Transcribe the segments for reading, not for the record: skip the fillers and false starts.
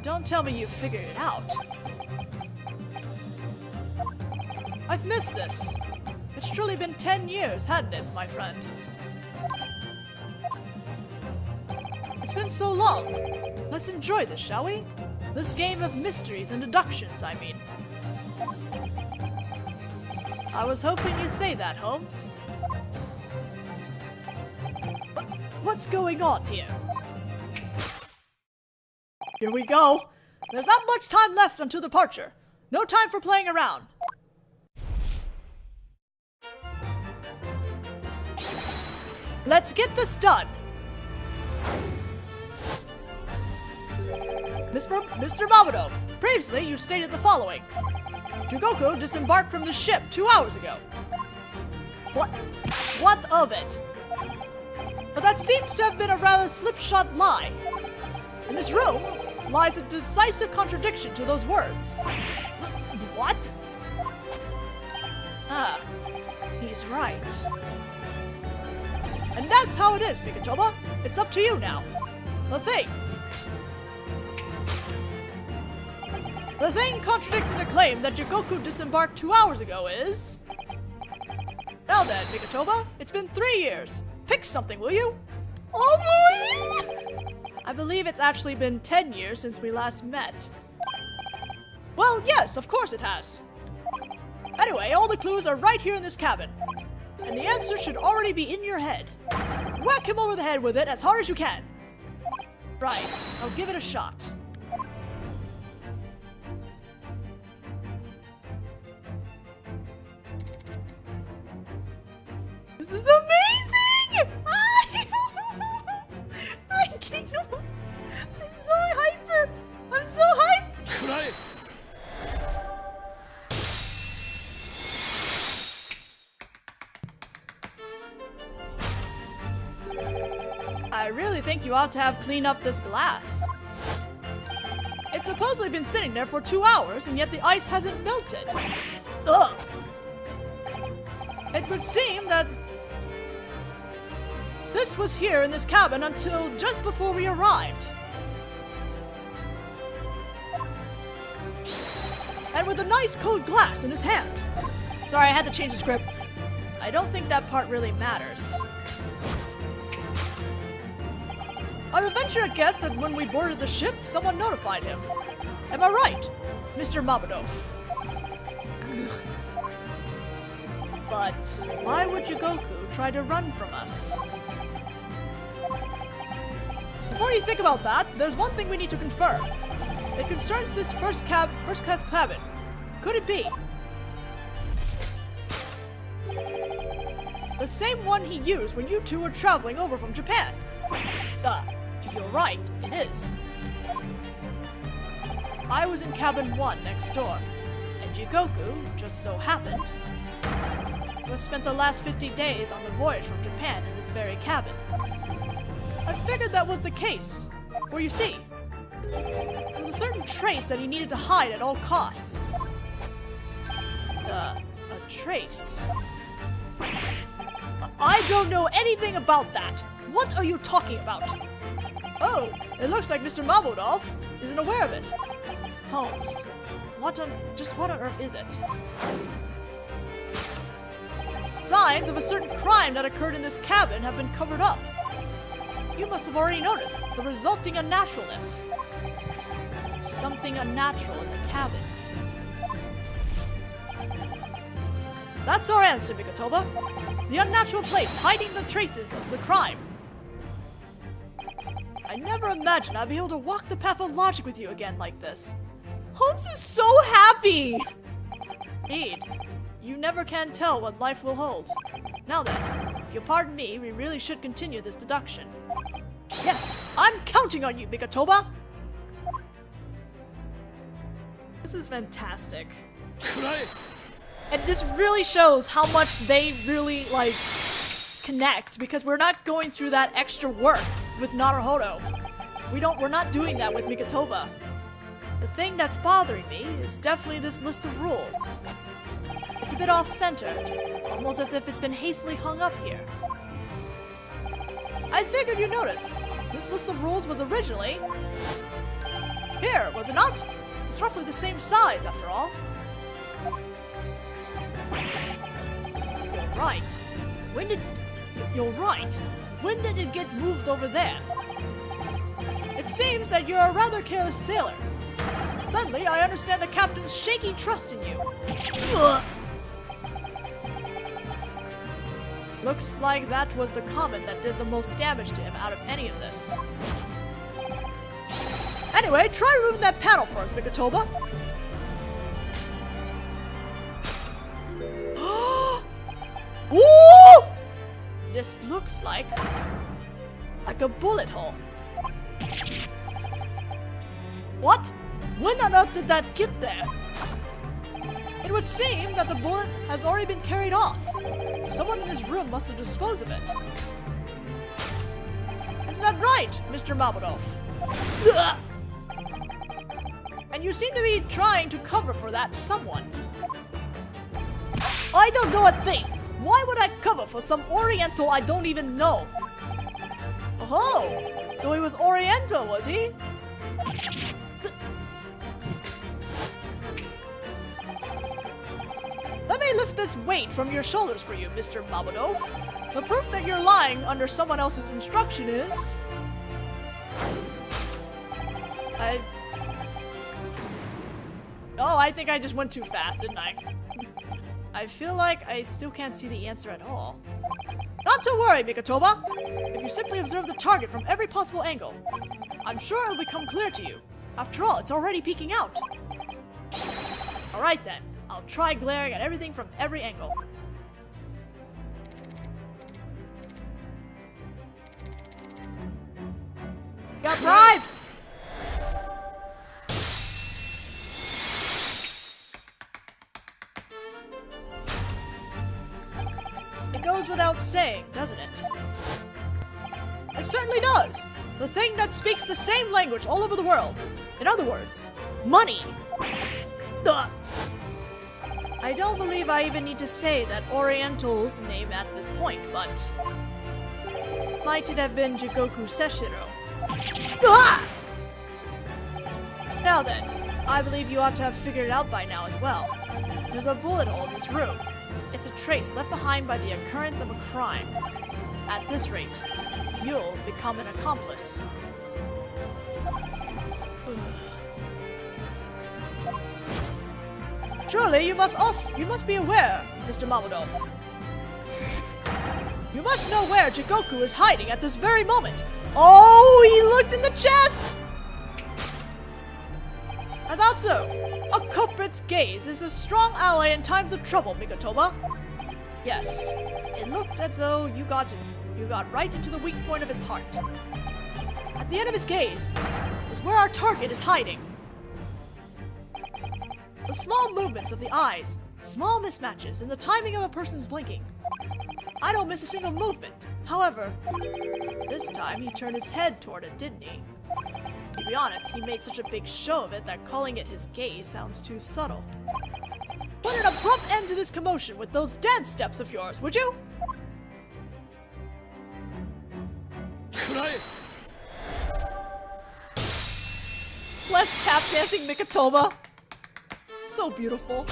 Don't tell me you figured it out. I've missed this. It's truly been 10 years, hadn't it, my friend? It's been so long. Let's enjoy this, shall we? This game of mysteries and deductions, I mean. I was hoping you'd say that, Holmes. What's going on here? Here we go. There's not much time left until departure. No time for playing around. Let's get this done. Mr. Mamadov, previously you stated the following. Jugoku disembarked from the ship 2 hours ago. What of it? But that seems to have been a rather slipshod lie. In this room lies a decisive contradiction to those words. What? Ah, he's right. And that's how it is, Mikatoba. It's up to you now. The thing contradicting the claim that Jugoku disembarked 2 hours ago is... Now then, Mikatoba, it's been 3 years. Pick something, will you? Oh boy! I believe it's actually been 10 years since we last met. Well, yes, of course it has. Anyway, all the clues are right here in this cabin. And the answer should already be in your head. Whack him over the head with it as hard as you can. Right, I'll give it a shot. This is amazing! I can't. I'm so hyper. I'm so hyped. I really think you ought to have cleaned up this glass. It's supposedly been sitting there for 2 hours, and yet the ice hasn't melted. Ugh. It would seem that this was here in this cabin until just before we arrived. And with a nice cold glass in his hand. Sorry, I had to change the script. I don't think that part really matters. I would venture a guess that when we boarded the ship, someone notified him. Am I right, Mr. Mamadov? But why would Jugoku try to run from us? Before you think about that, there's one thing we need to confirm. It concerns this first class cabin. Could it be the same one he used when you two were traveling over from Japan? You're right, it is. I was in cabin 1 next door, and Jugoku, just so happened, was spent the last 50 days on the voyage from Japan in this very cabin. I figured that was the case, for you see, there was a certain trace that he needed to hide at all costs. A trace? I don't know anything about that. What are you talking about? Oh, it looks like Mr. Mamadov isn't aware of it. Holmes, what on earth is it? Signs of a certain crime that occurred in this cabin have been covered up. You must have already noticed the resulting unnaturalness. Something unnatural in the cabin. That's our answer, Mikatoba. The unnatural place hiding the traces of the crime. I never imagined I'd be able to walk the path of logic with you again like this. Holmes is so happy! Indeed, you never can tell what life will hold. Now then, if you'll pardon me, we really should continue this deduction. Yes, I'm counting on you, Mikatoba! This is fantastic. And this really shows how much they really, connect, because we're not going through that extra work with Naruhodo. We're not doing that with Mikatoba. The thing that's bothering me is definitely this list of rules. It's a bit off-centered, almost as if it's been hastily hung up here. I figured you'd notice. This list of rules was originally Here, was it not? It's roughly the same size, after all. You're right. You're right. When did it get moved over there? It seems that you're a rather careless sailor. Suddenly, I understand the captain's shaky trust in you. Ugh. Looks like that was the comment that did the most damage to him out of any of this. Anyway, try removing that panel for us, Mikatoba. Ooh! This looks like a bullet hole. What? When on earth did that get there? It would seem that the bullet has already been carried off. Someone in this room must have disposed of it. Isn't that right, Mr. Mabudov? And you seem to be trying to cover for that someone. I don't know a thing. Why would I cover for some Oriental I don't even know? Oh, so he was Oriental, was he? Let me lift this weight from your shoulders for you, Mr. Mabudov. The proof that you're lying under someone else's instruction is... Oh, I think I just went too fast, didn't I? I feel like I still can't see the answer at all. Not to worry, Mikatoba. If you simply observe the target from every possible angle, I'm sure it'll become clear to you. After all, it's already peeking out. Alright then, I'll try glaring at everything from every angle. Got bribed! It goes without saying, doesn't it? It certainly does! The thing that speaks the same language all over the world. In other words, money! Ugh. I don't believe I even need to say that Oriental's name at this point, but... might it have been Jigoku Seshiro? Ugh! Now then, I believe you ought to have figured it out by now as well. There's a bullet hole in this room. It's a trace left behind by the occurrence of a crime. At this rate, you'll become an accomplice. Surely you must be aware, Mr. Mabudov. You must know where Jigoku is hiding at this very moment. Oh, he looked in the chest! I thought so. A culprit's gaze is a strong ally in times of trouble, Mikatoba. Yes, it looked as though you got right into the weak point of his heart. At the end of his gaze is where our target is hiding. The small movements of the eyes, small mismatches in the timing of a person's blinking. I don't miss a single movement. However, this time he turned his head toward it, didn't he? To be honest, he made such a big show of it that calling it his gaze sounds too subtle. Put an abrupt end to this commotion with those dance steps of yours, would you? Less tap dancing, Mikatoba. So beautiful.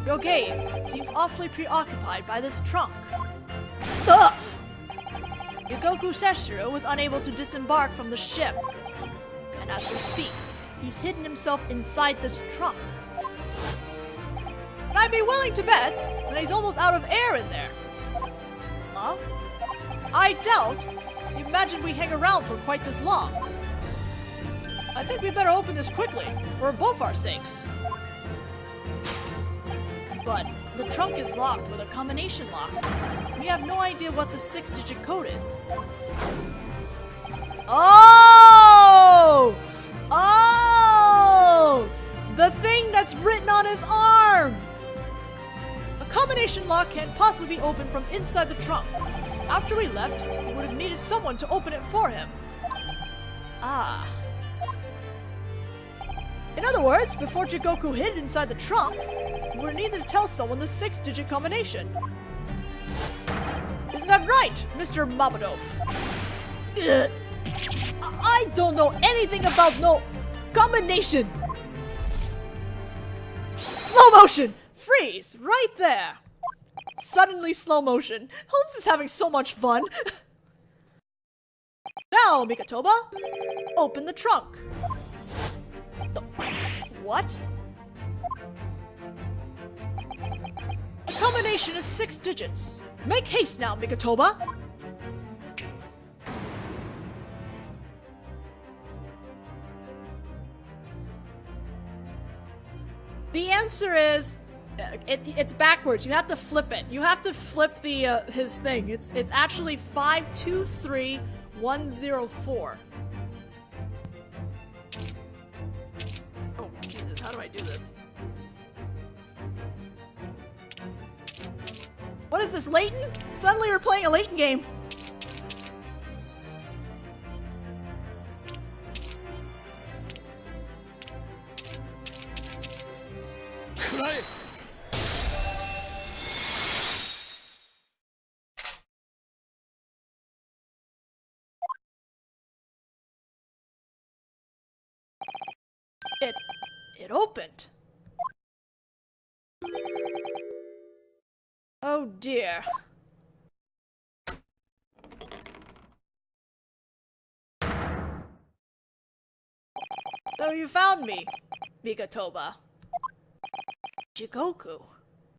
Your gaze seems awfully preoccupied by this trunk. Ugh! Jigoku Seshiro was unable to disembark from the ship. And as we speak, he's hidden himself inside this trunk. And I'd be willing to bet that he's almost out of air in there. Huh? I doubt you imagine we hang around for quite this long. I think we better open this quickly, for both our sakes. But the trunk is locked with a combination lock. We have no idea what the 6-digit code is. Oh! Oh! The thing that's written on his arm! A combination lock can't possibly be opened from inside the trunk. After we left, we would have needed someone to open it for him. Ah. In other words, before Jigoku hid inside the trunk, we would need to tell someone the 6-digit combination. Isn't that right, Mr. Mabudov? I don't know anything about no combination. Slow motion! Freeze! Right there! Suddenly slow motion. Holmes is having so much fun. Now, Mikatoba, open the trunk. What? The combination is 6 digits. Make haste now, Mikatoba. The answer is, it's backwards. You have to flip it. You have to flip the his thing. It's actually 523104. Oh Jesus! How do I do this? What is this, Leighton? Suddenly we're playing a Leighton game. It opened. Oh dear. So you found me, Mikatoba. Jigoku.